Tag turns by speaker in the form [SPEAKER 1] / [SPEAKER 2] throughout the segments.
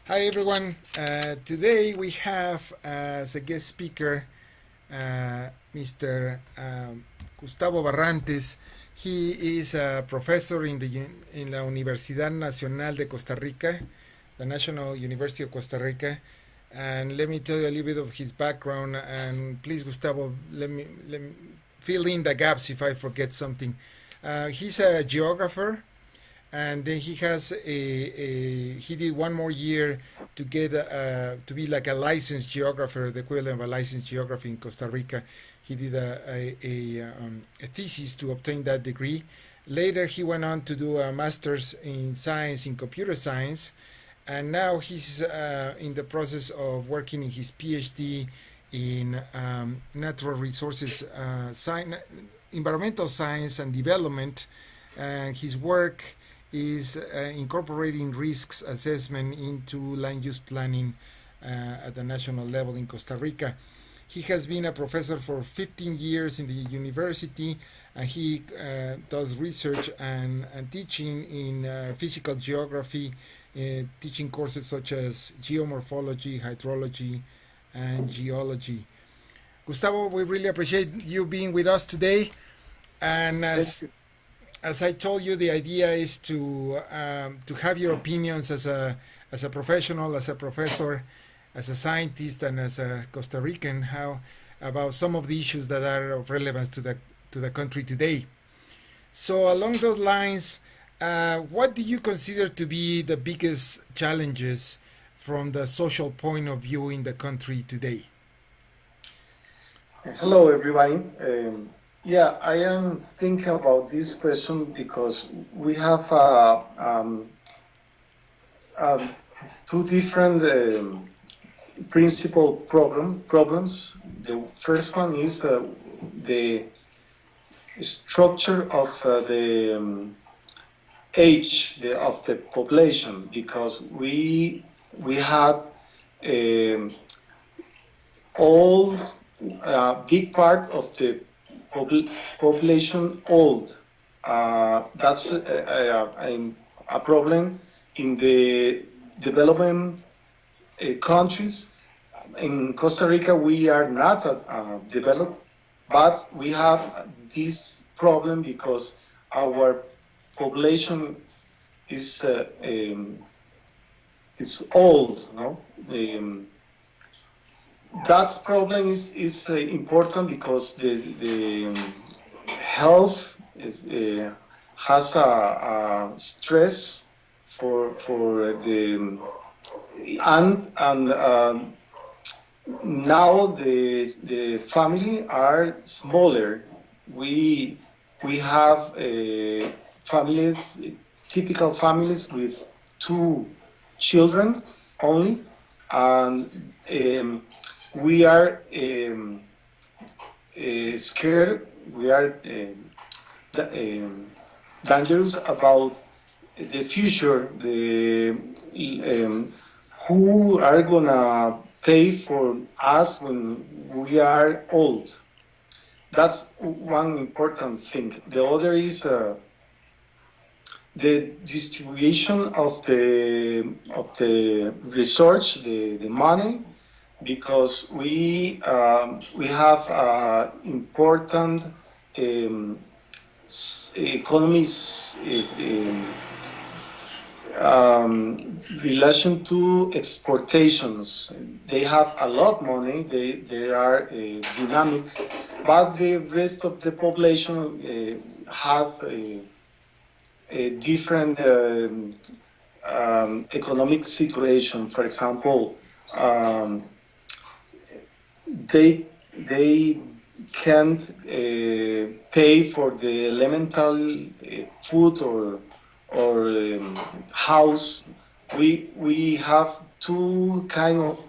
[SPEAKER 1] Hi everyone. Today we have as a guest speaker Mr. Gustavo Barrantes. He is a professor in la Universidad Nacional de Costa Rica, the National University of Costa Rica. And let me tell you a little bit of his background. And please, Gustavo, let me fill in the gaps if I forget something. He's a geographer, and then he did one more year to get to be like a licensed geographer, the equivalent of a licensed geographer in Costa Rica. He did a thesis to obtain that degree. Later, he went on to do a master's in science in computer science, and now he's in the process of working in his PhD in natural resources, environmental science and development. And his work is incorporating risks assessment into land use planning at the national level in Costa Rica. He has been a professor for 15 years in the university, and he does research and teaching in physical geography, teaching courses such as geomorphology, hydrology, and geology. Gustavo, we really appreciate you being with us today. And
[SPEAKER 2] Thank you.
[SPEAKER 1] as I told you, the idea is to have your opinions as a professional, as a professor, as a scientist, and as a Costa Rican, how about some of the issues that are of relevance to the country today. So along those lines, what do you consider to be the biggest challenges from the social point of view in the country today?
[SPEAKER 2] Hello, everybody. Yeah, I am thinking about this question because we have um, two different principal problems. The first one is the structure of the age of the population, because we had um, all big part of the population old. That's a problem in the developing countries. In Costa Rica, we are not developed, but we have this problem because our population is is old. No, that problem is important because the health has a stress for the and now the family are smaller. We we have families, typical families with two children only, and we are scared. We are dangerous about the future. The who are gonna pay for us when we are old? That's one important thing. The other is the distribution of the research, the money, because we have important um, economies relation to exportations. They have a lot of money. They are dynamic, but the rest of the population have a different economic situation. For example, um, they can't pay for the elemental food or house. We have two kind of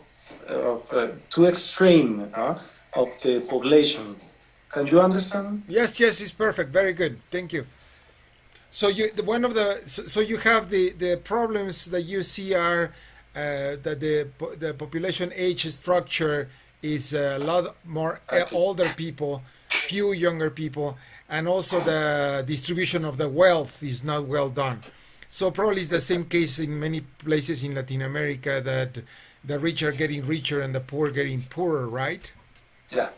[SPEAKER 2] two extreme of the population. Can you understand?
[SPEAKER 1] Yes, yes, it's perfect. Very good. Thank you. So one of so you have the problems that you see are that the population age structure is a lot more
[SPEAKER 2] Exactly.
[SPEAKER 1] older people, few younger people, and also the distribution of the wealth is not well done. So probably it's the same case in many places in Latin America that the rich are getting richer and the poor getting poorer, right?
[SPEAKER 2] Yeah,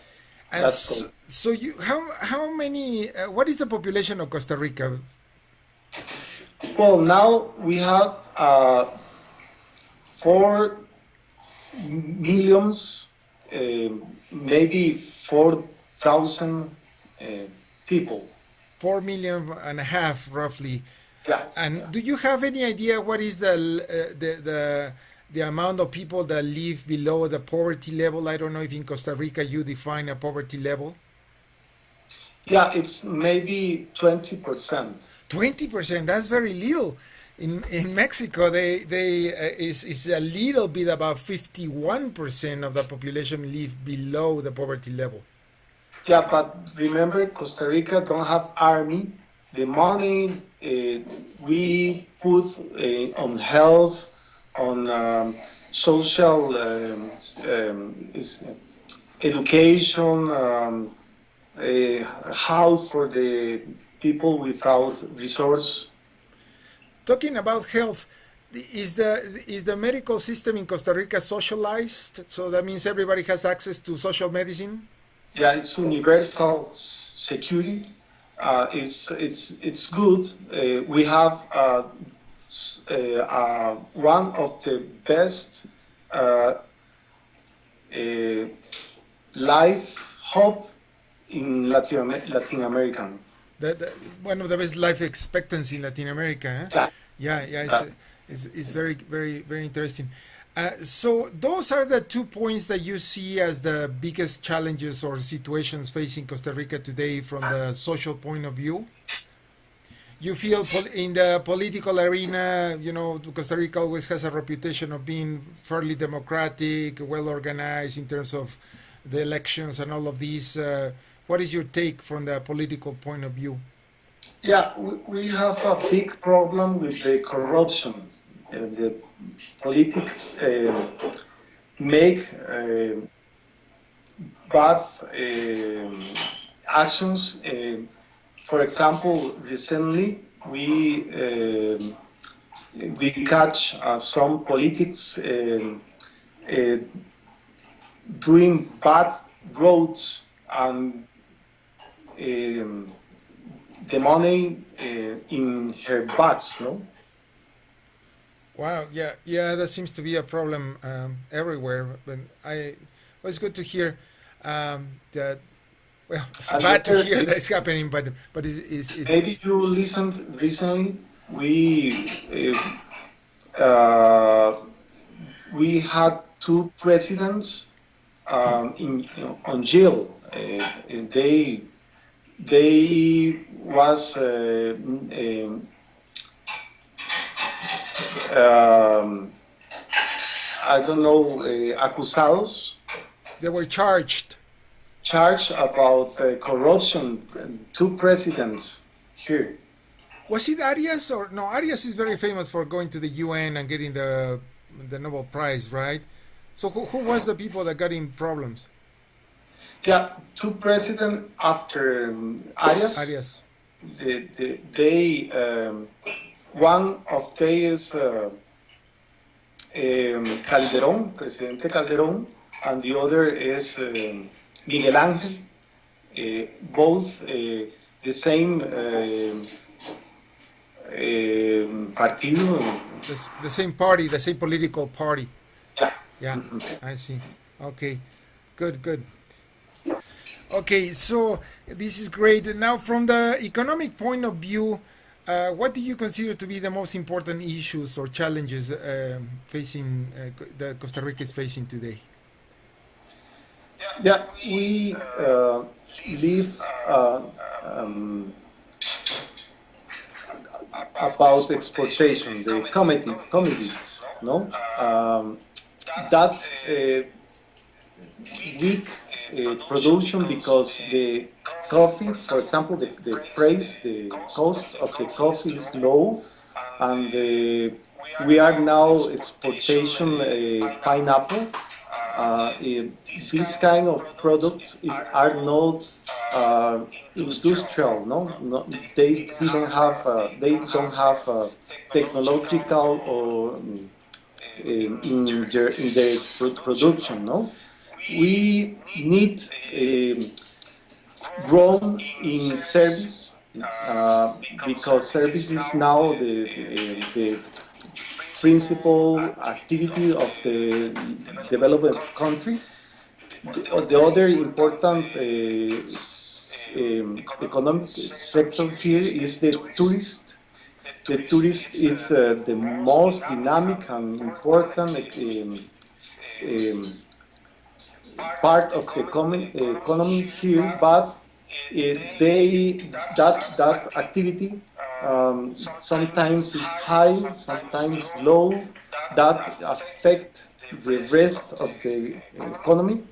[SPEAKER 1] And
[SPEAKER 2] that's
[SPEAKER 1] so,
[SPEAKER 2] correct.
[SPEAKER 1] so you how many what is the population of Costa Rica?
[SPEAKER 2] Well, now we have 4 millions, maybe 4,000 people.
[SPEAKER 1] 4 million and a half roughly.
[SPEAKER 2] Yeah,
[SPEAKER 1] And
[SPEAKER 2] yeah.
[SPEAKER 1] do you have any idea what is the amount of people that live below the poverty level? I don't know if in Costa Rica you define a poverty level.
[SPEAKER 2] Yeah, it's maybe 20%.
[SPEAKER 1] 20%, that's very little. In Mexico, they is a little bit about 51% of the population live below the poverty level.
[SPEAKER 2] Yeah, but remember, Costa Rica don't have army. The money we put on health, on social is education, a house for the people without resource.
[SPEAKER 1] Talking about health, is the medical system in Costa Rica socialized? So that means everybody has access to social medicine.
[SPEAKER 2] Yeah, it's universal security. It's good. We have one of the best uh, uh, life hub in Latin American.
[SPEAKER 1] The, one of the best life expectancy in Latin America. Huh?
[SPEAKER 2] Yeah,
[SPEAKER 1] Yeah, yeah,
[SPEAKER 2] yeah,
[SPEAKER 1] it's very, very, very interesting. So those are the 2 points that you see as the biggest challenges or situations facing Costa Rica today from the social point of view. You feel in the political arena, Costa Rica always has a reputation of being fairly democratic, well organized in terms of the elections and all of these. What is your take from the political point of view?
[SPEAKER 2] yeah. We have a big problem with the corruption. The politics make bad actions. For example, recently we catch some politics uh, doing bad roads, and um, the money in her bags, no?
[SPEAKER 1] Wow, yeah, yeah, that seems to be a problem everywhere. But well, it's good to hear that. Well, it's bad to
[SPEAKER 2] Another,
[SPEAKER 1] hear that it's happening, but it's
[SPEAKER 2] maybe you listened recently. Uh, we had two presidents on jail. They was um, I don't know, acusados,
[SPEAKER 1] they were charged.
[SPEAKER 2] charged about corruption. Two presidents here.
[SPEAKER 1] Was it Arias or no? Arias is very famous for going to the UN and getting the Nobel Prize, right? So who was the people that got in problems?
[SPEAKER 2] Yeah, two presidents after Arias.
[SPEAKER 1] Arias.
[SPEAKER 2] They one of they is Calderón, Presidente Calderón, and the other is Miguel Ángel. Both the same partido.
[SPEAKER 1] The same party, the same political party.
[SPEAKER 2] Yeah.
[SPEAKER 1] Yeah, I see. Okay, good, good. Okay, so this is great. Now, from the economic point of view, what do you consider to be the most important issues or challenges facing that Costa Rica is facing today?
[SPEAKER 2] Yeah, we live about exportation, the commodities, no? That weak production because the coffee, for example, the price, the cost of the coffee is low, and we are now exportation pineapple, These kind of products are not industrial, no, they don't have technological or in their production, no. We need grown in service because service is now the principal activity of the developed country. The other important economic sector here is the tourist. The tourist is the most dynamic and important part of the economy here, but they that activity sometimes is high, sometimes low. That affect the rest of the economy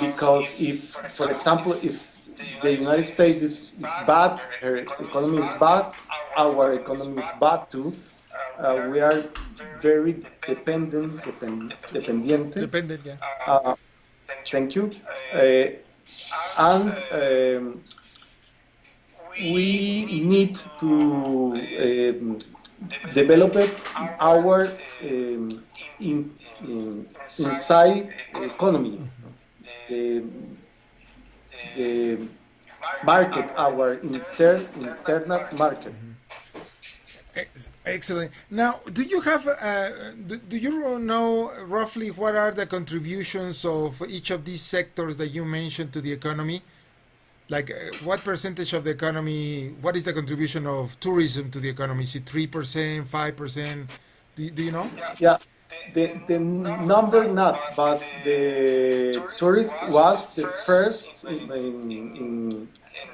[SPEAKER 2] because if, for example, if the United States is bad, her economy is bad, our economy is bad too. We are very dependiente.
[SPEAKER 1] Dependent, yeah.
[SPEAKER 2] Uh, Thank you. And we need to develop our inside economy, the, the market, our internal market.
[SPEAKER 1] Excellent. Now, do you have do you know roughly what are the contributions of each of these sectors that you mentioned to the economy? Like, what percentage of the economy? What is the contribution of tourism to the economy? Is it 3%, 5%? Do you know?
[SPEAKER 2] Yeah, the number not, but the tourist was the first in,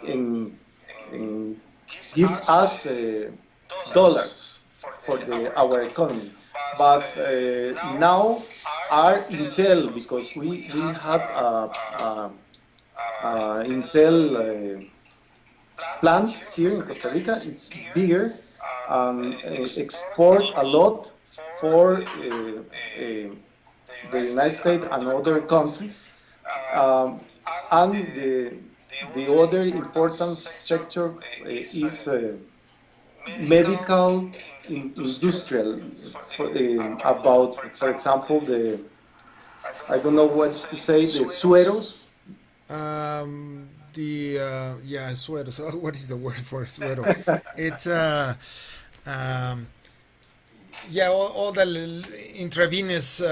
[SPEAKER 2] in give us dollars for our economy. But now our Intel, because we have Intel plant here in Costa Rica, it's bigger and export a lot for the United States and other countries. And the other important sector is medical, industrial. About, for example, the, I don't know what to say, the sueros.
[SPEAKER 1] Yeah, suero. So what is the word for suero? It's yeah, all the intravenous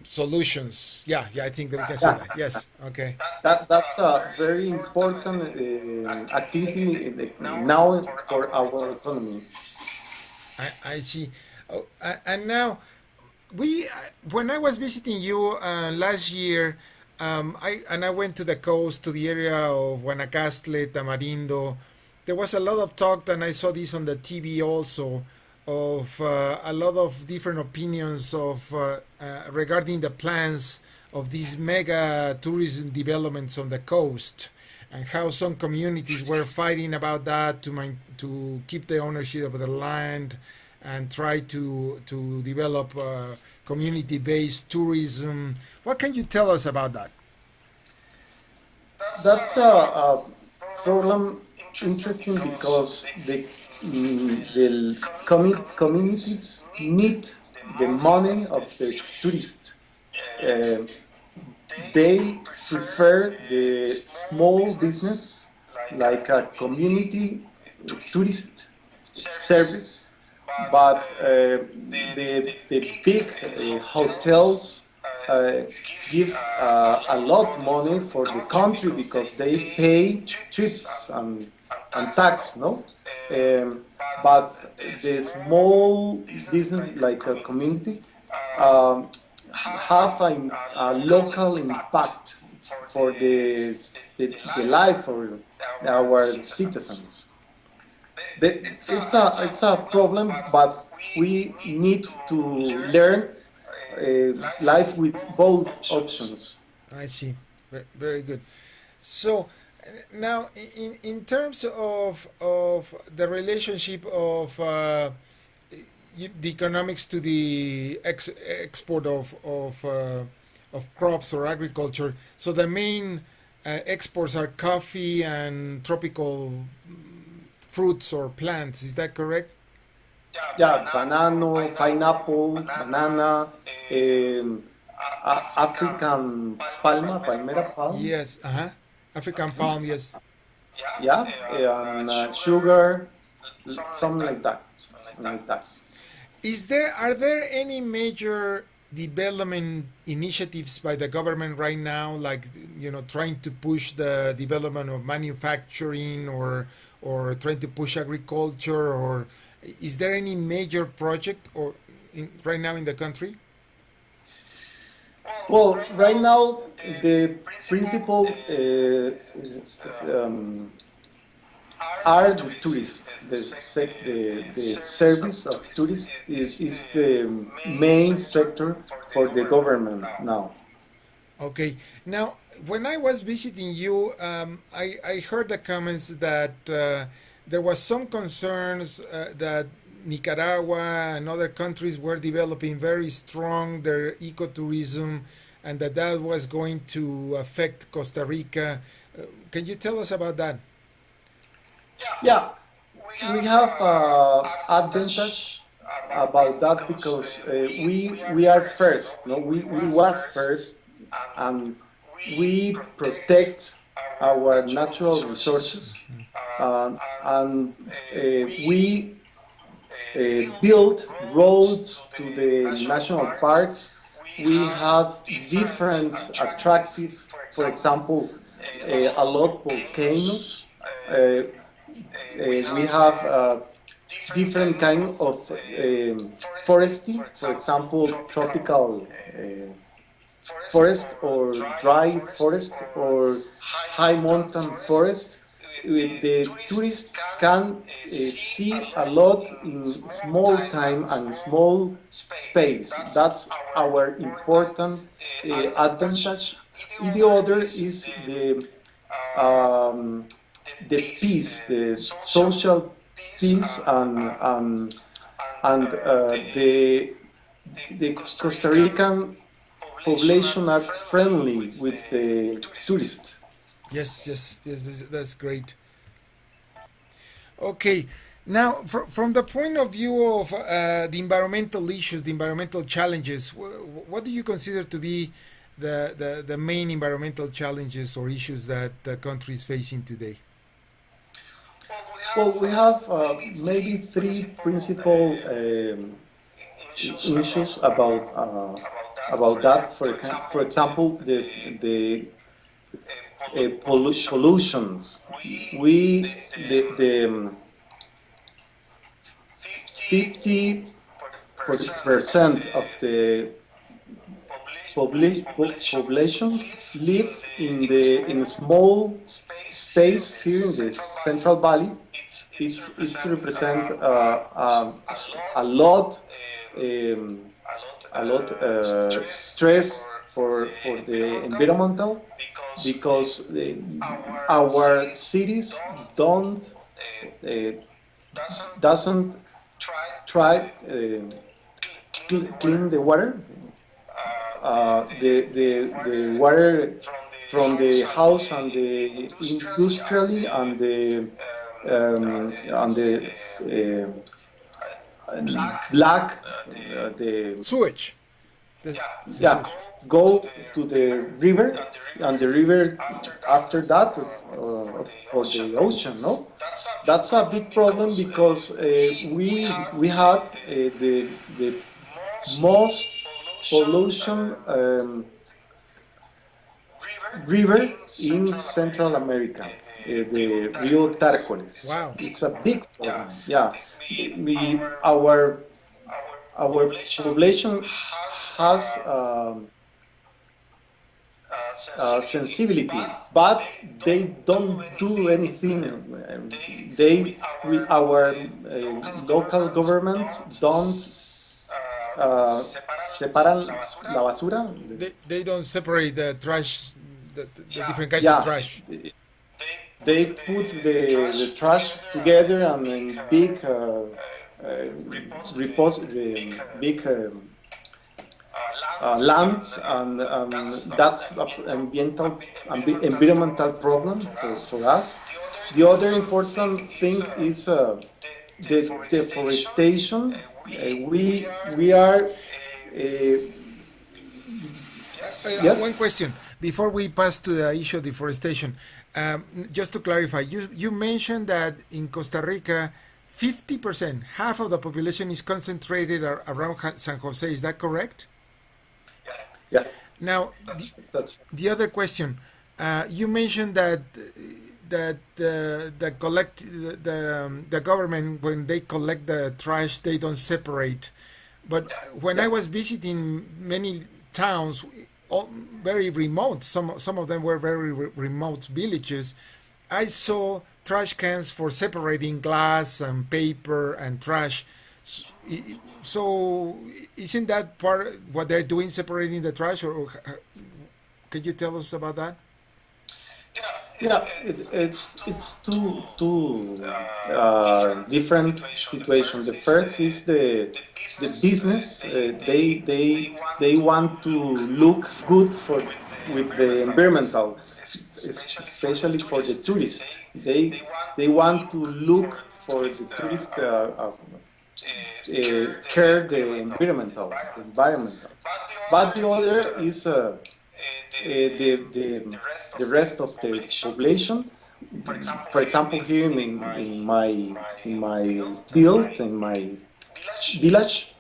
[SPEAKER 1] solutions. Yeah, yeah, I think that we can say
[SPEAKER 2] Yeah,
[SPEAKER 1] that. Yes. Okay.
[SPEAKER 2] that's a very important activity now for our economy.
[SPEAKER 1] I see. Oh, and now we when I was visiting you last year, I went to the coast to the area of Guanacaste, Tamarindo. There was a lot of talk, and I saw this on the TV also, of a lot of different opinions of regarding the plans of these mega tourism developments on the coast, and how some communities were fighting about that to keep the ownership of the land and try to develop community-based tourism. What can you tell us about that?
[SPEAKER 2] That's a problem interesting because the communities need the money of the tourists. Uh, they prefer the small business like a community tourist service, but the big hotels uh, give a lot of money for the country because they pay trips and tax, no? Um, but the small business like a community um, have a local impact for the life of our citizens. It's a problem, but we need to learn life with both options.
[SPEAKER 1] I see. Very good. So now, in terms of the relationship of the economics to the export of of crops or agriculture. So the main exports are coffee and tropical fruits or plants. Is that correct?
[SPEAKER 2] Yeah, banana, pineapple, banana, um, African palmera palm,
[SPEAKER 1] Yes. Uh huh. African palm. Yes.
[SPEAKER 2] yeah, and sugar, something like that, something like that.
[SPEAKER 1] Are there any major development initiatives by the government right now, like trying to push the development of manufacturing or trying to push agriculture, or is there any major project right now in the country?
[SPEAKER 2] Well, right now the principal are the tourists. The service of tourists is the main sector for the government now.
[SPEAKER 1] Okay. Now, when I was visiting you, I heard the comments that there was some concerns that Nicaragua and other countries were developing very strong their ecotourism, and that was going to affect Costa Rica. Can you tell us about that?
[SPEAKER 2] Yeah, we have advantage about that because we are first. No, we was first, and we protect our natural resources, and we build roads to the national parks. We have different attractive, for example, a lot volcanoes. We have different kind of foresty, for example, tropical forest or dry forest or high mountain forest. The tourists can see a lot in small time and small space. That's our important advantage. The other is um, the peace, the social peace, and the Costa Rican population are friendly with the tourists.
[SPEAKER 1] Yes, yes, yes, that's great. Okay, now from the point of view of the environmental issues, the environmental challenges, what do you consider to be the main environmental challenges or issues that the country is facing today?
[SPEAKER 2] Well, we have maybe three principal issues about that. For example, the pollutions. We the 50% of the population live in a small space here in the Central Valley. It's represent a lot um, stress for the environmental because our cities don't uh, doesn't try clean the water. The water from the house and the industrially and the black the
[SPEAKER 1] Sewage. The
[SPEAKER 2] yeah,
[SPEAKER 1] sewage.
[SPEAKER 2] go to the river, and the river after that for the ocean. No, that's a big problem because we had the most pollution river in Central America, the Rio Tárcoles.
[SPEAKER 1] Wow.
[SPEAKER 2] It's a big problem. Yeah, our population has sensibility, but they don't do anything. Our local government don't separan la basura.
[SPEAKER 1] They don't separate the trash, the different kinds of
[SPEAKER 2] Yeah,
[SPEAKER 1] trash.
[SPEAKER 2] they put the trash together and in big big land, and that's an environmental problem for us. The other important thing is the deforestation. We are
[SPEAKER 1] One
[SPEAKER 2] yes.
[SPEAKER 1] question before we pass to the issue of deforestation. Just to clarify, you mentioned that in Costa Rica, 50%, half of the population is concentrated around San Jose. Is that correct?
[SPEAKER 2] Yeah,
[SPEAKER 1] Now,
[SPEAKER 2] that's
[SPEAKER 1] the other question, you mentioned that the government, when they collect the trash, they don't separate. But when I
[SPEAKER 2] yeah.
[SPEAKER 1] was visiting many towns, all very remote, some of them were very remote villages, I saw trash cans for separating glass and paper and trash. So isn't that part what they're doing, separating the trash, or could you tell us about that?
[SPEAKER 2] Yeah, it's two different situation. The first is the business. They want to look good for with the environmental, especially for the tourist. They want to look for the tourist care the environmental. But the other is the rest of the population. For example, here in my field, in my village,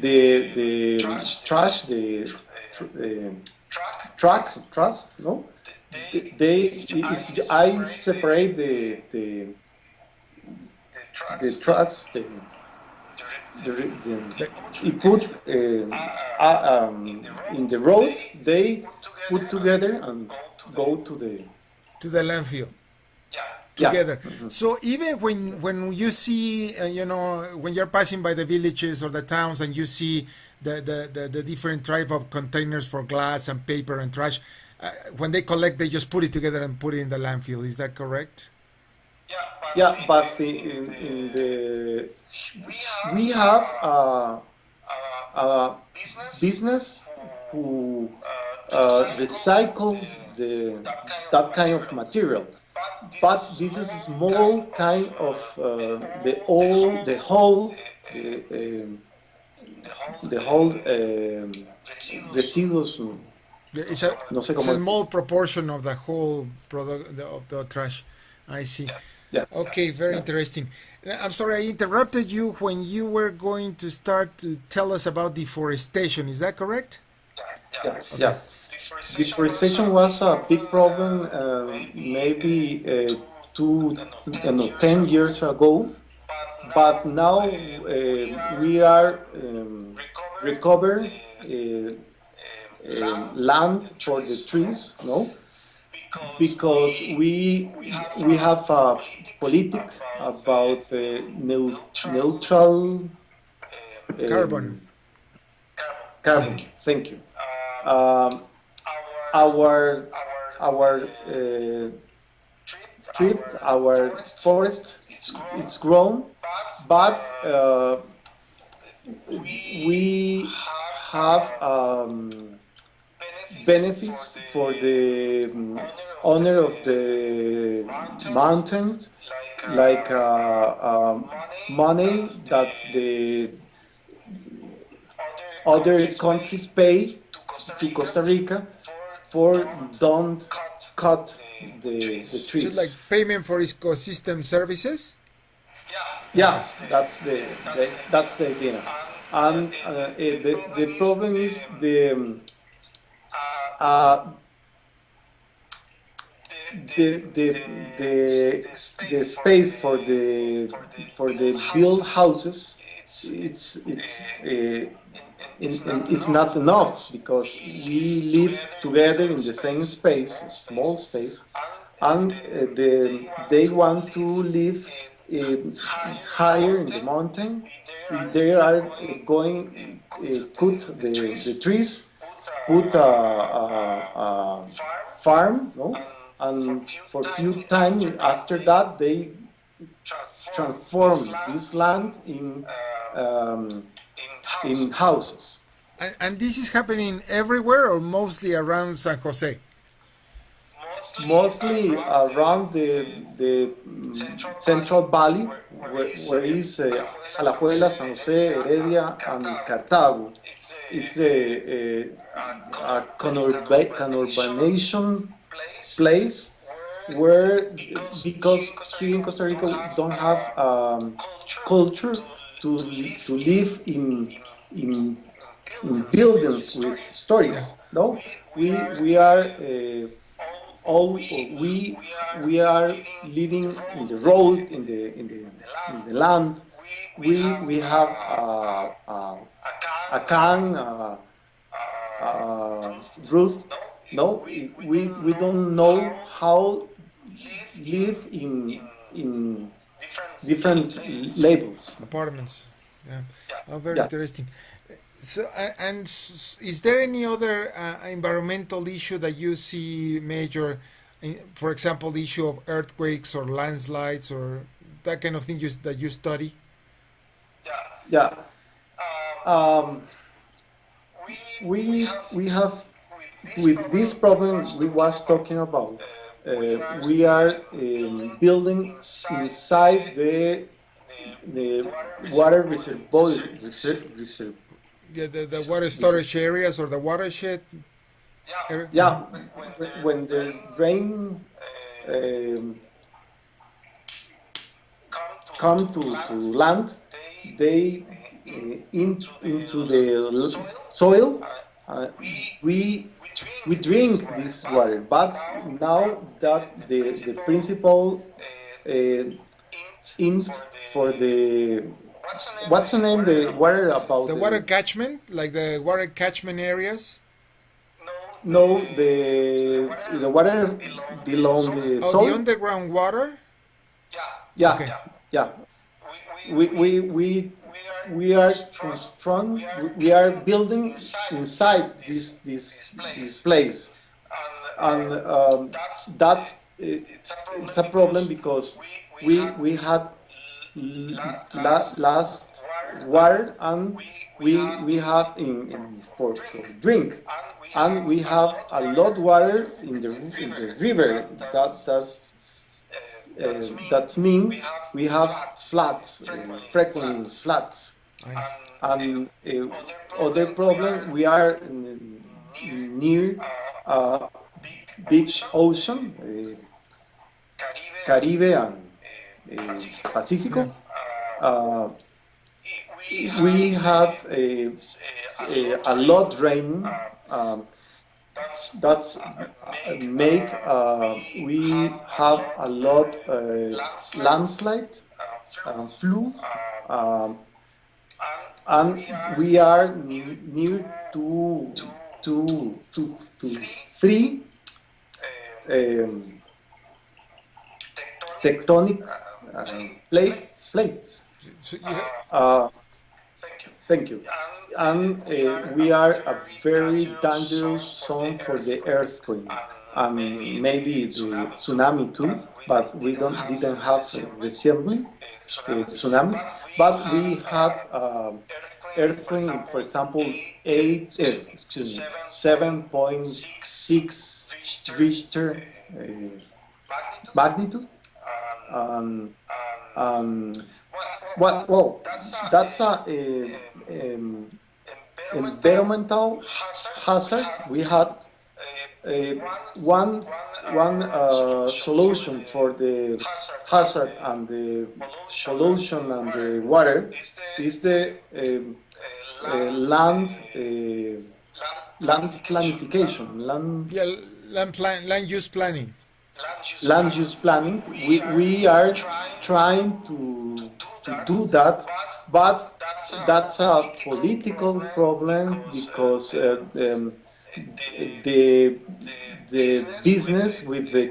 [SPEAKER 2] the trash, the uh, trucks, no, they if I separate the trucks, the
[SPEAKER 1] The,
[SPEAKER 2] it put in the road, they put together and go to the
[SPEAKER 1] to the landfill
[SPEAKER 2] yeah.
[SPEAKER 1] together. So even when you see, when you're passing by the villages or the towns and you see the different type of containers for glass and paper and trash, when they collect, they just put it together and put it in the landfill. Is that correct?
[SPEAKER 2] Yeah, but in the we have a business who recycle that kind of material. But this is a small kind of the whole residuos.
[SPEAKER 1] It's a
[SPEAKER 2] No sé
[SPEAKER 1] it's a
[SPEAKER 2] cómo.
[SPEAKER 1] small proportion of the whole product of the trash. I see.
[SPEAKER 2] Yeah,
[SPEAKER 1] Okay, very
[SPEAKER 2] yeah,
[SPEAKER 1] interesting. I'm sorry I interrupted you when you were going to start to tell us about deforestation. Is that correct?
[SPEAKER 2] yeah,
[SPEAKER 1] Okay.
[SPEAKER 2] yeah. Deforestation was a big problem maybe two, no, 10 years ago, but now we are recover land for the trees, no, because we have a politic about neutral
[SPEAKER 1] Carbon.
[SPEAKER 2] um, carbon. Thank you. Um, our our trip, our forest, it's grown, but we have benefits for the owner of the mountains, like money that the other countries pay to Costa Rica for don't cut the
[SPEAKER 1] So it's like
[SPEAKER 2] trees.
[SPEAKER 1] payment for ecosystem services? Okay.
[SPEAKER 2] Yeah, that's the idea. And the problem is uh, the space for the build houses. It's not enough because we live together in the same space, a small space, and they want to live higher in the mountain. They are going cut the trees, put a farm, no, and for few time after that they transform this land um, in houses.
[SPEAKER 1] And this is happening everywhere or mostly around San Jose?
[SPEAKER 2] Mostly around the Central Valley, where is Alajuela, San Jose, Heredia, and Cartago. It's a conurbanation place where, because here in Costa Rica we don't have culture to live in buildings with
[SPEAKER 1] Yeah.
[SPEAKER 2] stories. No, we are all we are living in the road, in the land. We have a can roof. No, we don't know how live in different labels.
[SPEAKER 1] Apartments. Yeah. Oh, very
[SPEAKER 2] Yeah.
[SPEAKER 1] interesting. So, is there any other environmental issue that you see major? For example, the issue of earthquakes or landslides or that kind of thing that you study?
[SPEAKER 2] Yeah. Um, we have, with this problem we was talking about. We are building inside the water reservoir.
[SPEAKER 1] Yeah, the water storage areas or the watershed.
[SPEAKER 2] Yeah, when the rain um, come to land, they into the soil. Uh, we we drink this water, but now that the principal uh, int for the, what's the name, the water about
[SPEAKER 1] The water
[SPEAKER 2] the,
[SPEAKER 1] catchment, like the water catchment areas.
[SPEAKER 2] no, the water below the
[SPEAKER 1] Oh, the
[SPEAKER 2] soil.
[SPEAKER 1] underground water.
[SPEAKER 2] Yeah,
[SPEAKER 1] Okay.
[SPEAKER 2] yeah. We we we we are construct, we are building inside this place, and that's it's a problem because we had last water, and we have for drink, and we have a lot water in the river. That's mean we have floods, frequent floods,
[SPEAKER 1] I see.
[SPEAKER 2] and other problem, we are near a big ocean, Caribe and
[SPEAKER 1] Yeah.
[SPEAKER 2] Pacifico. Uh, we have a lot rain. That's make we have a lot landslide, flood, um, and we are near to three um, tectonic plates.
[SPEAKER 1] So you have,
[SPEAKER 2] Uh, Thank you. And we are a very dangerous zone for the earthquake, and maybe the tsunami too. But we don't didn't have recently tsunamis. But we had earthquake, for example, excuse me, 7.6 Richter magnitude. Um, um, well, that's um, environmental hazard. We had uh, one solution for the hazard and the pollution and the water is the land planification,
[SPEAKER 1] yeah, land use planning.
[SPEAKER 2] land use planning. We are trying to do that, but that's a political problem because the the business with the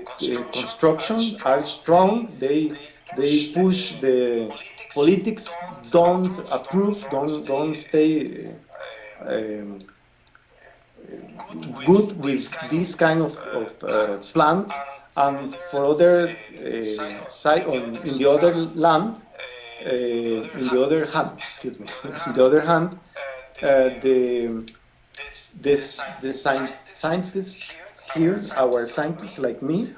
[SPEAKER 2] construction are strong. They push the politics, don't approve, don't stay good with this kind plants, and for other side on in the other land, in the other hand, excuse me, in the other hand, The scientists here, our scientists like me,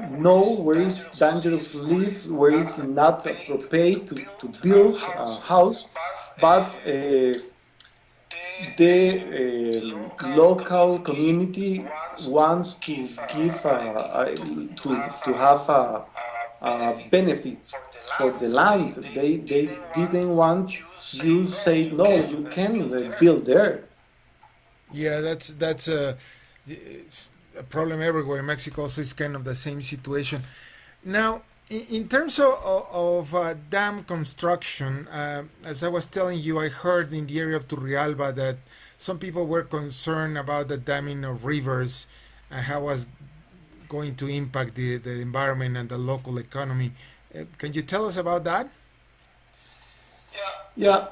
[SPEAKER 2] know where is dangerous to live, where is not appropriate to build a house, but the local community wants to give to have a benefit for the land. They didn't want you say no, you can build there.
[SPEAKER 1] Yeah, that's it's a problem everywhere. Mexico also is kind of the same situation. Now, in terms of dam construction, as I was telling you, I heard in the area of Turrialba that some people were concerned about the damming of rivers and how was going to impact the environment and the local economy. Can you tell us about that?
[SPEAKER 2] Yeah,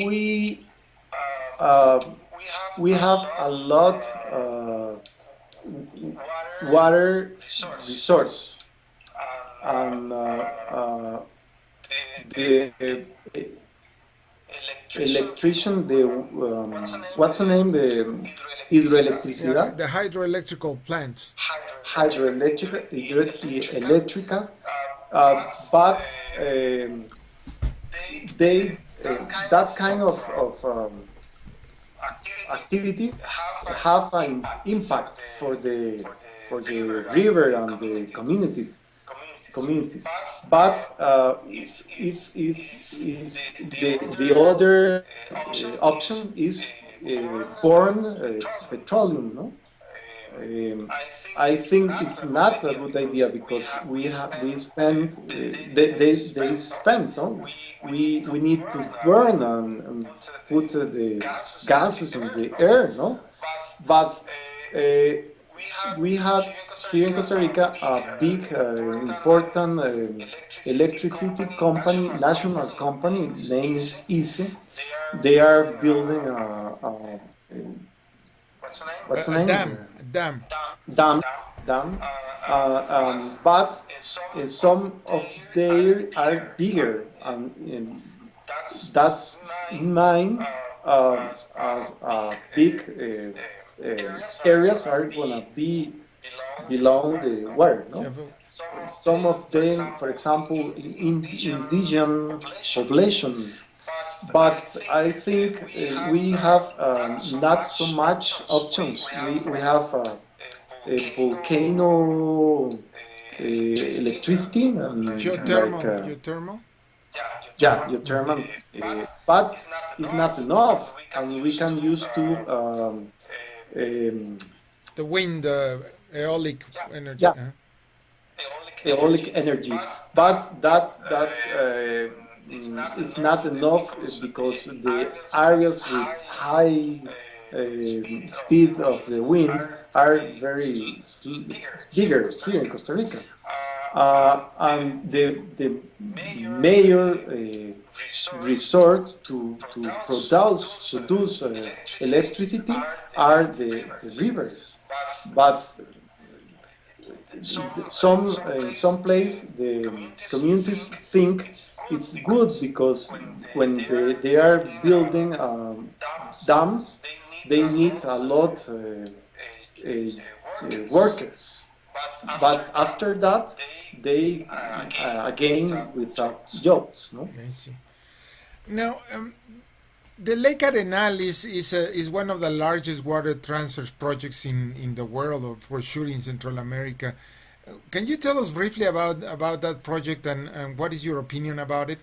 [SPEAKER 2] we uh, we have a lot water resource and the electrician, the what's the name, the
[SPEAKER 1] Yeah,
[SPEAKER 2] hidroelectricidad,
[SPEAKER 1] the hydroelectrical plants.
[SPEAKER 2] electrical, but they that kind of activity have an impact for the river and the communities. But if the other option is born petroleum, no? Um, I think it's not a good idea because we spend they spend, no, we need to burn and put the gases in the air, no, but uh, we have here in Costa Rica a big important electricity company, national company, name is ICE. They are building a what's the
[SPEAKER 1] A
[SPEAKER 2] name,
[SPEAKER 1] dam, a dam.
[SPEAKER 2] dam, dam, but some of they are bigger, and that's mine as big areas are gonna be below the water,
[SPEAKER 1] Yeah,
[SPEAKER 2] no? Some of them, for example, indigenous population, but I think we have not so much options. We have a volcano electricity, like
[SPEAKER 1] geothermal, geothermal.
[SPEAKER 2] yeah, geothermal, but it's not enough, and we can use to um,
[SPEAKER 1] The wind, aeolic energy.
[SPEAKER 2] yeah, eolic energy, but is not enough because the areas with high speed of the wind are very bigger here in Costa Rica. And the major resort to produce electricity are the rivers. But some place the communities think it's good because when they are building dams, they need a lot workers, but after that they again without jobs, no.
[SPEAKER 1] I see. Now, the Lake Arenal is one of the largest water transfer projects in the world, or for sure in Central America. Can you tell us briefly about that project and what is your opinion about it?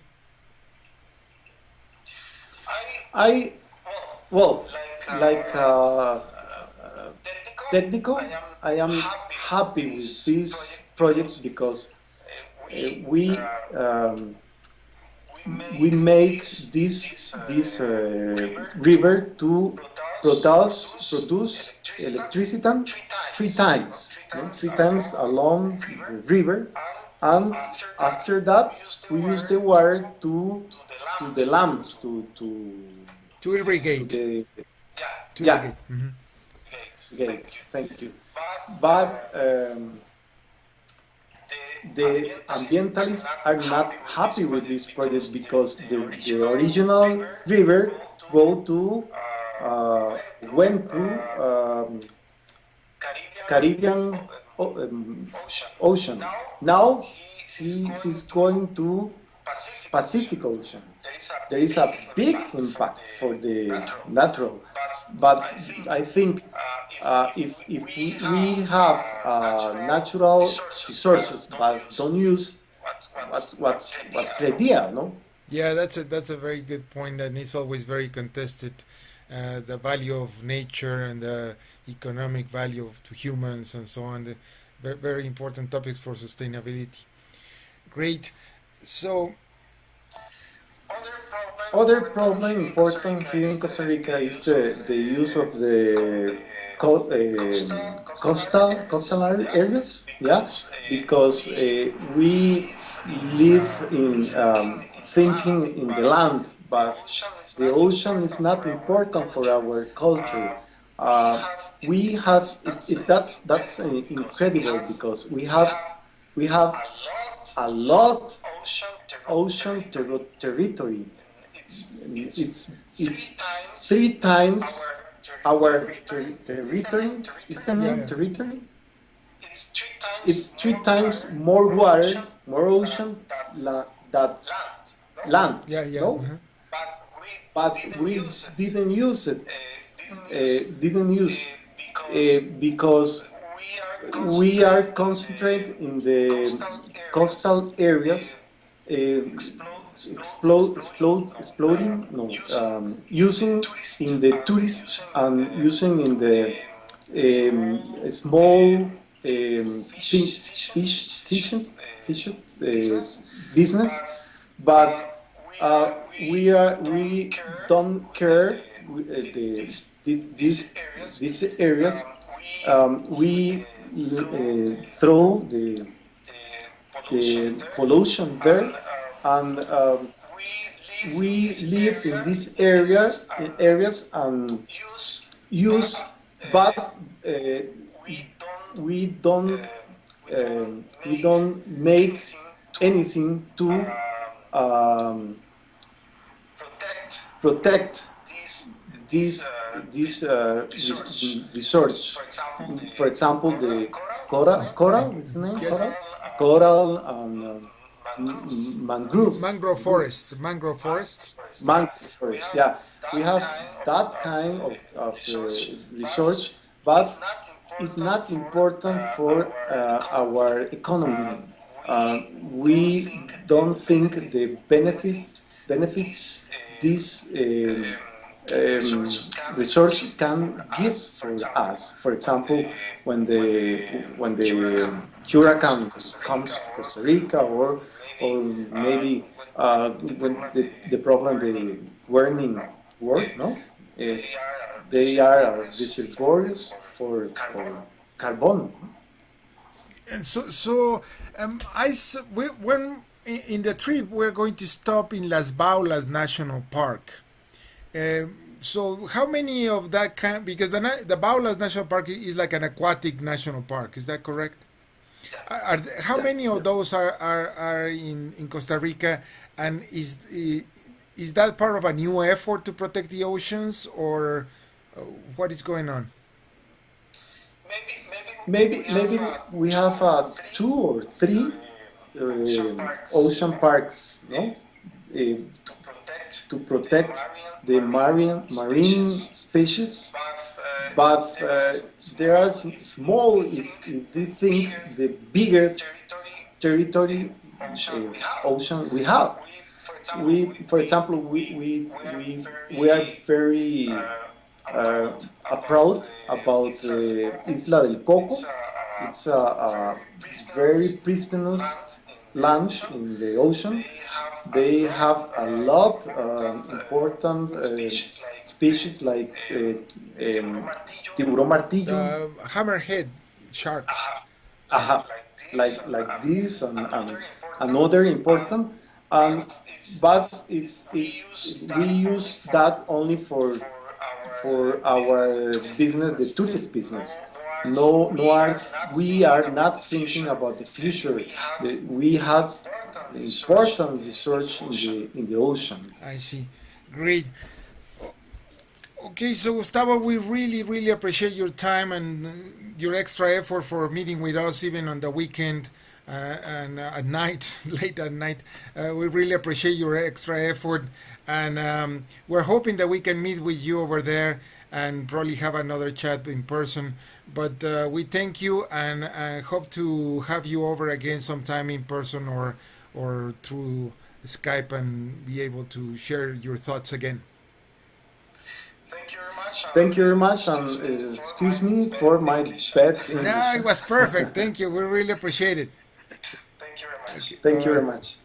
[SPEAKER 2] I Well, like technical, I am happy with this project because we we make this river to produce electricity three times, no? Three times along the river, and after that we use the water to the lamps
[SPEAKER 1] To
[SPEAKER 2] to
[SPEAKER 1] irrigate.
[SPEAKER 2] the
[SPEAKER 1] To
[SPEAKER 2] yeah,
[SPEAKER 1] irrigate. Hmm.
[SPEAKER 2] gates. Thank you. But the ambientalists are not happy with this project because the original river go to went to Caribbean Ocean. Now he's going to Pacific Ocean. There is a big impact for the natural, but I think if we have natural resources but don't use, what's the idea, no?
[SPEAKER 1] Yeah, that's a very good point, and it's always very contested. The value of nature and the economic value to humans and so on. Very important topics for sustainability. Great. So,
[SPEAKER 2] Other problem important here in Costa Rica is the use of the coastal areas, yeah, because we live in thinking in the land, but the ocean is not important for our culture. Uh, we had that's incredible because we have a lot ocean territory. It's three times our territory. Is the name
[SPEAKER 1] yeah,
[SPEAKER 2] territory? It's three times more water, more ocean that land.
[SPEAKER 1] yeah, yeah.
[SPEAKER 2] No, but we didn't use it. Didn't use because we are concentrated in the coastal areas, exploding, no, using in the tourists and using in the small fish business, but we don't care these areas. We throw the pollution there, and we live in these areas and use, but we don't we don't make anything to um, protect these research. For example, the coral is the name,
[SPEAKER 1] Yes.
[SPEAKER 2] coral and mangrove
[SPEAKER 1] Mangrove forests. Mangrove forest.
[SPEAKER 2] mangrove forest. Yeah, we have that kind of research, but it's not important for our economy. We don't think the benefits this resources can give for us. For example, when the hurricane comes to Costa Rica, or maybe when the problem the warning work, no, they are reservoirs for carbon.
[SPEAKER 1] And when in the trip we're going to stop in Las Baulas National Park. So how many of that kind? Because the Baulas National Park is like an aquatic national park. Is that correct? How
[SPEAKER 2] Yeah,
[SPEAKER 1] many of
[SPEAKER 2] yeah.
[SPEAKER 1] those are in Costa Rica? And is that part of a new effort to protect the oceans, or what is going on?
[SPEAKER 2] Maybe we have two or three ocean parks, no, to protect the marine species, but there are small. If you think the biggest territory ocean we have, for example, we are very proud about the Isla del Coco. It's a very pristinous land in the ocean. They have a lot important species like tiburón martillo,
[SPEAKER 1] The hammerhead sharks. Yeah.
[SPEAKER 2] aha, like this, and another important. But we use that only for our business, the tourist business. no are we are not thinking about the future. We have important research in the ocean.
[SPEAKER 1] I see. Great. Okay, so Gustavo, we really appreciate your time and your extra effort for meeting with us, even on the weekend and at night, late at night. We really appreciate your extra effort, and we're hoping that we can meet with you over there and probably have another chat in person. But we thank you and hope to have you over again sometime in person or through Skype and be able to share your thoughts again.
[SPEAKER 2] Thank you very much, and excuse me for my bad
[SPEAKER 1] No,
[SPEAKER 2] English.
[SPEAKER 1] it was perfect. Thank you. We really appreciate it.
[SPEAKER 2] Thank
[SPEAKER 1] All
[SPEAKER 2] you very
[SPEAKER 1] right.
[SPEAKER 2] much.